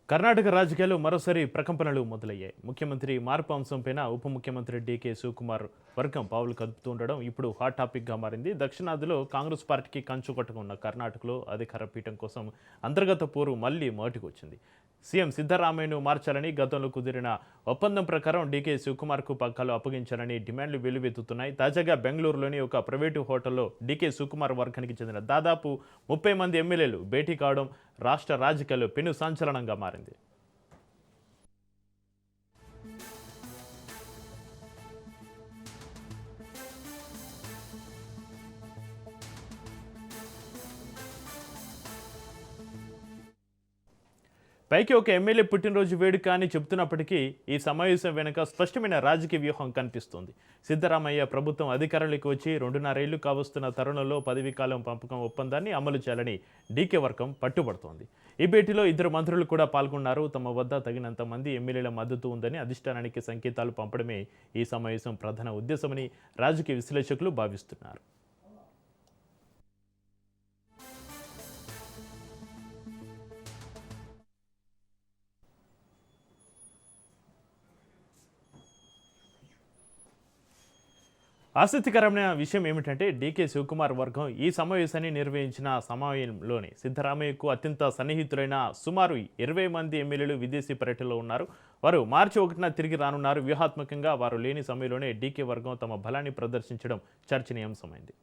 కర్ణాటక రాజకీయాల్లో మరోసారి ప్రకంపనలు మొదలయ్యాయి. ముఖ్యమంత్రి మార్పు అంశంపైన ఉప ముఖ్యమంత్రి డీకే శివకుమార్ వర్గం పావులు కదుపుతూ ఉండడం ఇప్పుడు హాట్ టాపిక్గా మారింది. దక్షిణాదిలో కాంగ్రెస్ పార్టీకి కంచు కొట్టుకున్న కర్ణాటకలో అధికార పీఠం కోసం అంతర్గత పోరు మళ్లీ మొదటికొచ్చింది. సీఎం సిద్ధరామయ్యను మార్చాలని గతంలో కుదిరిన ఒప్పందం ప్రకారం డీకే శివకుమార్కు పగ్గాలు అప్పగించాలని డిమాండ్లు వెల్లువెత్తుతున్నాయి. తాజాగా బెంగళూరులోని ఒక ప్రైవేటు హోటల్లో డీకే శివకుమార్ వర్గానికి చెందిన దాదాపు 30 మంది ఎమ్మెల్యేలు భేటీ కావడం రాష్ట్ర రాజకీయాల్లో పెను సంచలనంగా మారింది. పైకి ఒక ఎమ్మెల్యే పుట్టినరోజు వేడుక అని చెబుతున్నప్పటికీ ఈ సమావేశం వెనుక స్పష్టమైన రాజకీయ వ్యూహం కనిపిస్తోంది. సిద్ధరామయ్య ప్రభుత్వం అధికారంలోకి వచ్చి 2.5 ఏళ్లు కావస్తున్న తరుణంలో పదవీకాలం పంపకం ఒప్పందాన్ని అమలు చేయాలని డీకే వర్గం పట్టుబడుతోంది. ఈ భేటీలో 2 మంత్రులు కూడా పాల్గొన్నారు. తమ వద్ద తగినంత మంది ఎమ్మెల్యేల మద్దతు ఉందని అధిష్టానానికి సంకేతాలు పంపడమే ఈ సమావేశం ప్రధాన ఉద్దేశమని రాజకీయ విశ్లేషకులు భావిస్తున్నారు. ఆసక్తికరమైన విషయం ఏమిటంటే డీకే శివకుమార్ వర్గం ఈ సమావేశాన్ని నిర్వహించిన సమయంలోనే సిద్ధరామయ్యకు అత్యంత సన్నిహితులైన సుమారు 20 మంది ఎమ్మెల్యేలు విదేశీ పర్యటనలో ఉన్నారు. వారు మార్చి 1న తిరిగి రానున్నారు. వ్యూహాత్మకంగా వారు లేని సమయంలోనే డీకే వర్గం తమ బలాన్ని ప్రదర్శించడం చర్చనీయాంశమైంది.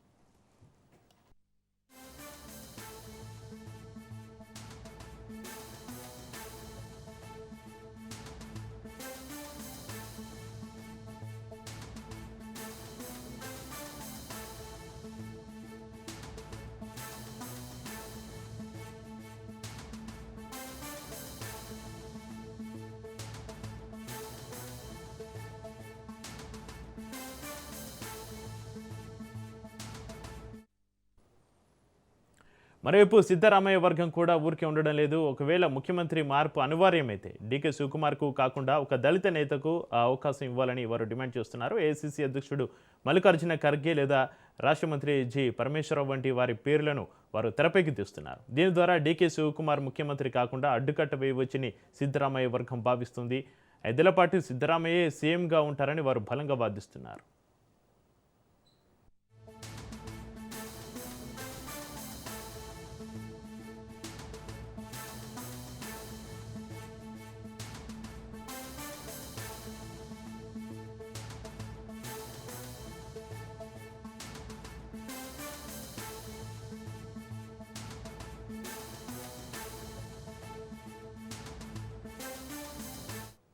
మరోవైపు సిద్ధరామయ్య వర్గం కూడా ఊరికే ఉండడం లేదు. ఒకవేళ ముఖ్యమంత్రి మార్పు అనివార్యమైతే డీకే శివకుమార్కు కాకుండా ఒక దళిత నేతకు ఆ అవకాశం ఇవ్వాలని వారు డిమాండ్ చేస్తున్నారు. ఏఐసీసీ అధ్యక్షుడు మల్లికార్జున ఖర్గే లేదా రాష్ట్ర మంత్రి జి పరమేశ్వరరావు వంటి వారి పేర్లను వారు తెరపైకి తీస్తున్నారు. దీని ద్వారా డీకే శివకుమార్ ముఖ్యమంత్రి కాకుండా అడ్డుకట్ట వేయవచ్చని సిద్ధరామయ్య వర్గం భావిస్తుంది. 5 ఏళ్ల పాటు సిద్ధరామయ్యే సీఎంగా ఉంటారని వారు బలంగా వాదిస్తున్నారు.